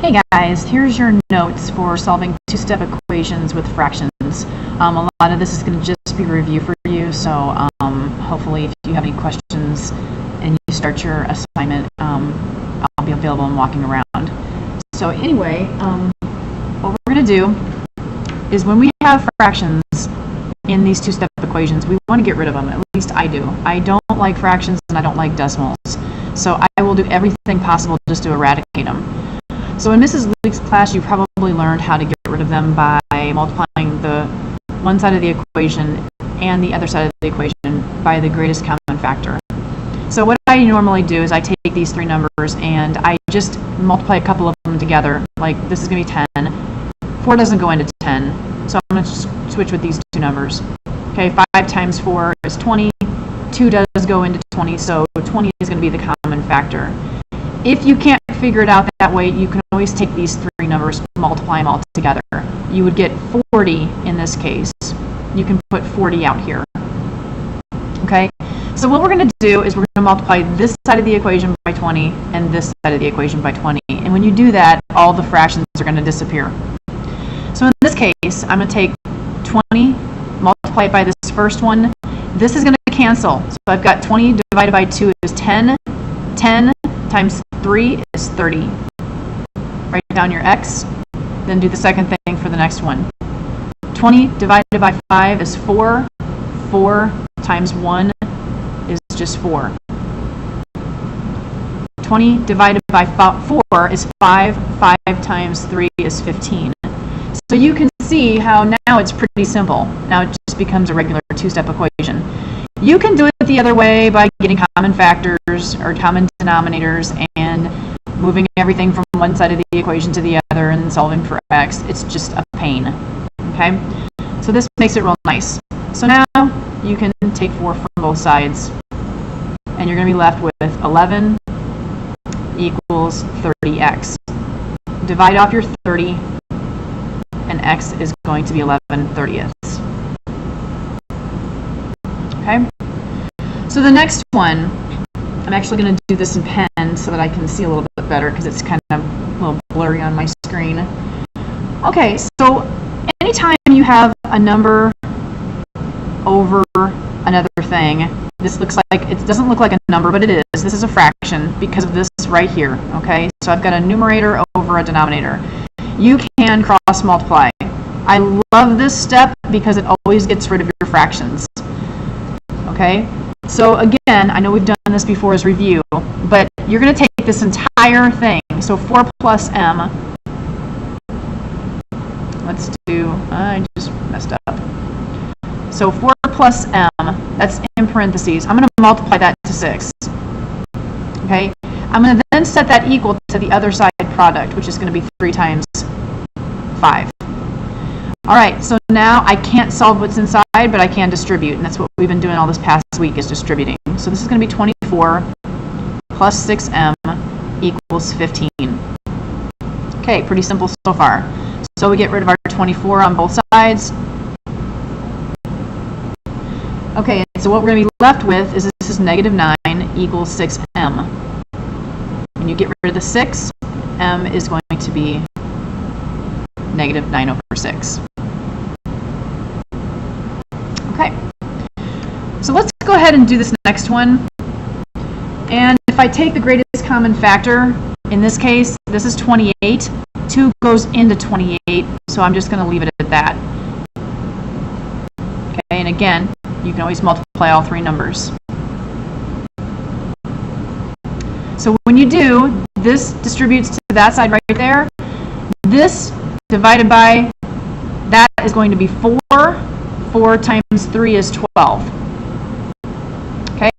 Hey guys, here's your notes for solving two-step equations with fractions. A lot of this is going to just be a review for you, so hopefully if you have any questions and you start your assignment, I'll be available and walking around. So anyway, what we're going to do is when we have fractions in these two-step equations, we want to get rid of them. At least I do. I don't like fractions and I don't like decimals. So I will do everything possible just to eradicate them. So in Mrs. Leake's class, you probably learned how to get rid of them by multiplying the one side of the equation and the other side of the equation by the greatest common factor. So what I normally do is I take these three numbers and I just multiply a couple of them together. Like this is going to be 10. 4 doesn't go into 10, so I'm going to just switch with these two numbers. Okay, 5 times 4 is 20. 2 does go into 20, so 20 is going to be the common factor. If you can't figure it out that way, you can always take these three numbers, multiply them all together. You would get 40 in this case. You can put 40 out here. Okay? So what we're going to do is we're going to multiply this side of the equation by 20 and this side of the equation by 20. And when you do that, all the fractions are going to disappear. So in this case, I'm going to take 20, multiply it by this first one. This is going to cancel. So I've got 20 divided by 2 is 10. 10 times 3 is 30. Write down your x, then do the second thing for the next one. 20 divided by 5 is 4. 4 times 1 is just 4. 20 divided by 4 is 5. 5 times 3 is 15. So you can see how now it's pretty simple. Now it just becomes a regular two-step equation. You can do it the other way by getting common factors or common denominators and moving everything from one side of the equation to the other and solving for x. It's just a pain. Okay? So this makes it real nice. So now you can take 4 from both sides and you're going to be left with 11 equals 30x. Divide off your 30 and x is going to be 11/30ths. Okay? So the next one, I'm actually going to do this in pen so that I can see a little bit better because it's kind of a little blurry on my screen. Okay, so anytime you have a number over another thing, this looks like, it doesn't look like a number, but it is. This is a fraction because of this right here. Okay, so I've got a numerator over a denominator. You can cross multiply. I love this step because it always gets rid of your fractions. Okay, so again, I know we've done this before as review, but you're going to take this entire thing. So 4 plus m. Let's do, I just messed up. So 4 plus m, that's in parentheses. I'm going to multiply that to 6. Okay, I'm going to then set that equal to the other side product, which is going to be 3 times 5. All right, so now I can't solve what's inside, but I can distribute, and that's what we've been doing all this past week is distributing. So this is going to be 24 plus 6m equals 15. Okay, pretty simple so far. So we get rid of our 24 on both sides. Okay, so what we're going to be left with is this is negative 9 equals 6m. When you get rid of the 6, m is going to be negative 9 over 6. Okay, so let's go ahead and do this next one. And if I take the greatest common factor, in this case, this is 28. 2 goes into 28, so I'm just going to leave it at that. Okay, and again, you can always multiply all three numbers. So when you do, this distributes to that side right there. This divided by that is going to be 4. 4 times 3 is 12. Okay?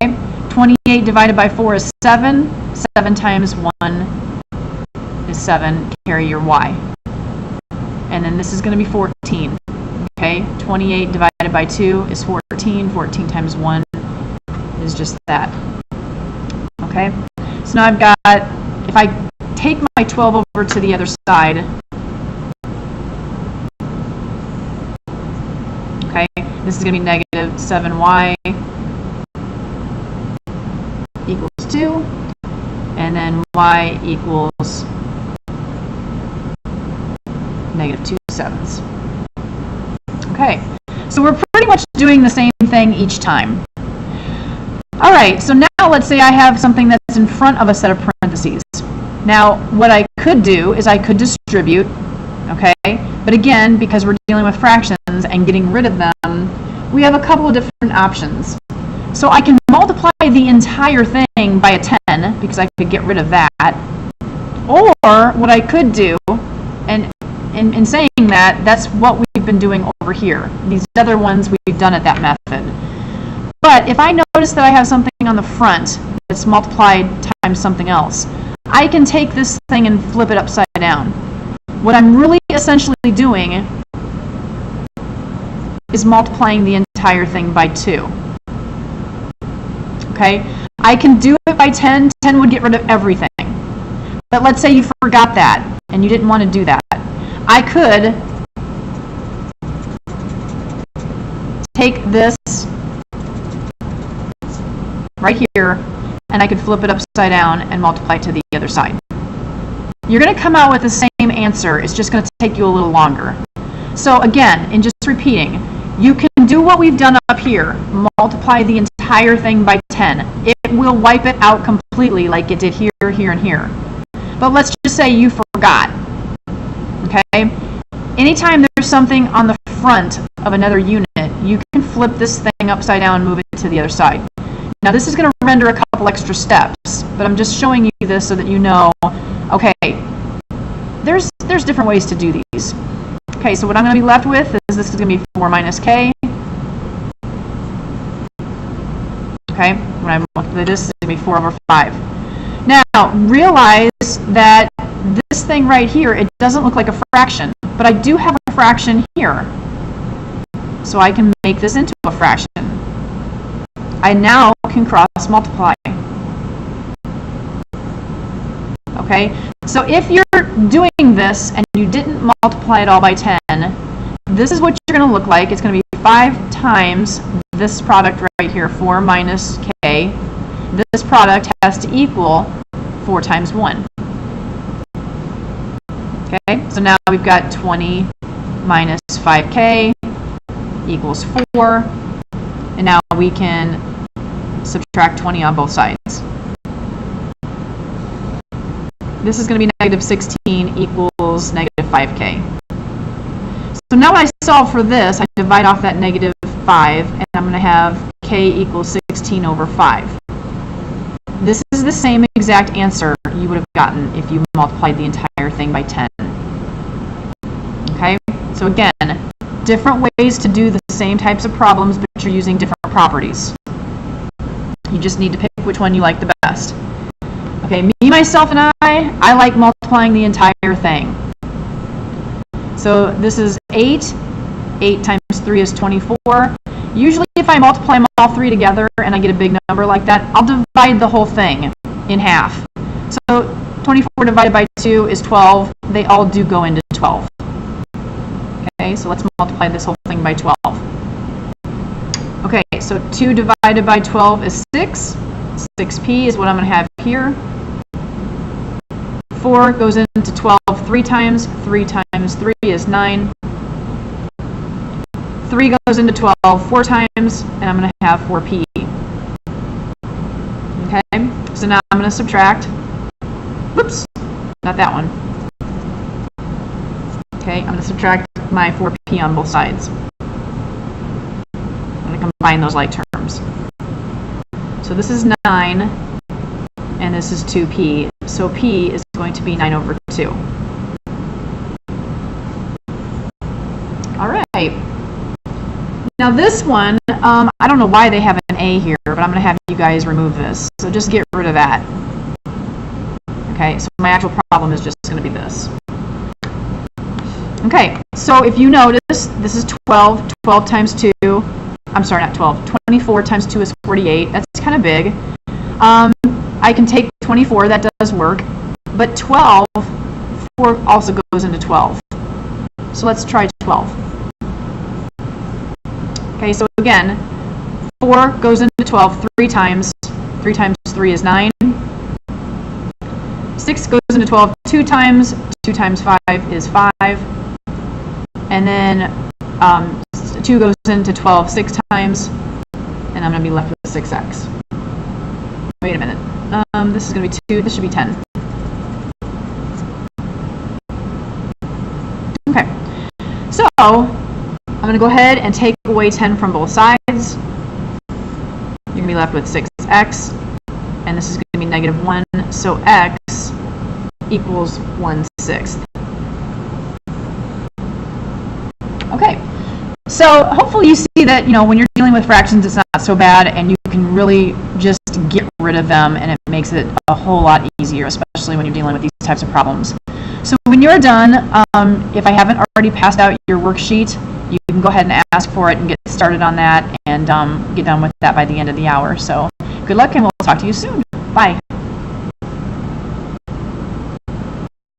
28 divided by 4 is 7. 7 times 1 is 7. Carry your y. And then this is going to be 14. Okay? 28 divided by 2 is 14. 14 times 1 is just that. Okay? So now I've got, if I take my 12 over to the other side, okay, this is going to be negative 7y equals 2, and then y equals negative 2 7s. Okay, so we're pretty much doing the same thing each time. All right, so now let's say I have something that's in front of a set of parentheses. Now, what I could do is I could distribute, okay? But again, because we're dealing with fractions and getting rid of them, we have a couple of different options. So I can multiply the entire thing by a 10, because I could get rid of that. Or what I could do, and in saying that, that's what we've been doing over here. These other ones we've done at that method. But if I notice that I have something on the front that's multiplied times something else, I can take this thing and flip it upside down. What I'm really essentially doing is multiplying the entire thing by 2. Okay? I can do it by 10. 10 would get rid of everything. But let's say you forgot that and you didn't want to do that. I could take this right here, and I could flip it upside down and multiply it to the other side. You're going to come out with the same answer. It's just going to take you a little longer. So again, in just repeating, you can do what we've done up here, multiply the entire thing by 10. It will wipe it out completely like it did here, here, and here. But let's just say you forgot. Okay? Anytime there's something on the front of another unit, you can flip this thing upside down and move it to the other side. Now this is going to render a couple extra steps, but I'm just showing you this so that you know, okay, there's different ways to do these. Okay, so what I'm going to be left with is this is going to be 4 minus k. Okay, when I multiply this, it's going to be 4 over 5. Now, realize that this thing right here, it doesn't look like a fraction, but I do have a fraction here. So I can make this into a fraction. I now can cross multiply. Okay, so if you're doing this and you didn't multiply it all by 10, this is what you're going to look like. It's going to be 5 times this product right here, 4 minus k. This product has to equal 4 times 1. Okay, so now we've got 20 minus 5k equals 4. And now we can subtract 20 on both sides. This is going to be negative 16 equals negative 5k. So now when I solve for this, I divide off that negative 5, and I'm going to have k equals 16 over 5. This is the same exact answer you would have gotten if you multiplied the entire thing by 10. Okay? So again, different ways to do the same types of problems, but you're using different properties. You just need to pick which one you like the best. Okay, me, myself, and I like multiplying the entire thing. So this is 8. 8 times 3 is 24. Usually if I multiply them all 3 together and I get a big number like that, I'll divide the whole thing in half. So 24 divided by 2 is 12. They all do go into 12. Okay, so let's multiply this whole thing by 12. Okay, so 2 divided by 12 is 6. 6p is what I'm going to have here. 4 goes into 12 3 times. 3 times 3 is 9. 3 goes into 12 4 times, and I'm going to have 4p. Okay, so now I'm going to subtract. Whoops, not that one. Okay, I'm going to subtract my 4p on both sides. I'm going to combine those like terms. So this is 9, and this is 2p. So p is going to be 9 over 2. All right. Now this one, I don't know why they have an a here, but I'm going to have you guys remove this. So just get rid of that. Okay, so my actual problem is just going to be this. Okay, so if you notice, this is 12. 12 times 2. I'm sorry, not 12. 24 times 2 is 48. That's kind of big. I can take 24. That does work. But 12, 4 also goes into 12. So let's try 12. Okay, so again, 4 goes into 12 3 times. 3 times 3 is 9. 6 goes into 12 2 times. 2 times 5 is 5. and then 2 goes into 12 6 times, and I'm going to be left with 6x. Wait a minute. This is going to be 2. This should be 10. Okay. So I'm going to go ahead and take away 10 from both sides. You're going to be left with 6x, and this is going to be negative 1. So x equals 1/6. Okay. So hopefully you see that, when you're dealing with fractions, it's not so bad, and you can really just get rid of them, and it makes it a whole lot easier, especially when you're dealing with these types of problems. So when you're done, if I haven't already passed out your worksheet, you can go ahead and ask for it and get started on that, and get done with that by the end of the hour. So good luck, and we'll talk to you soon. Bye.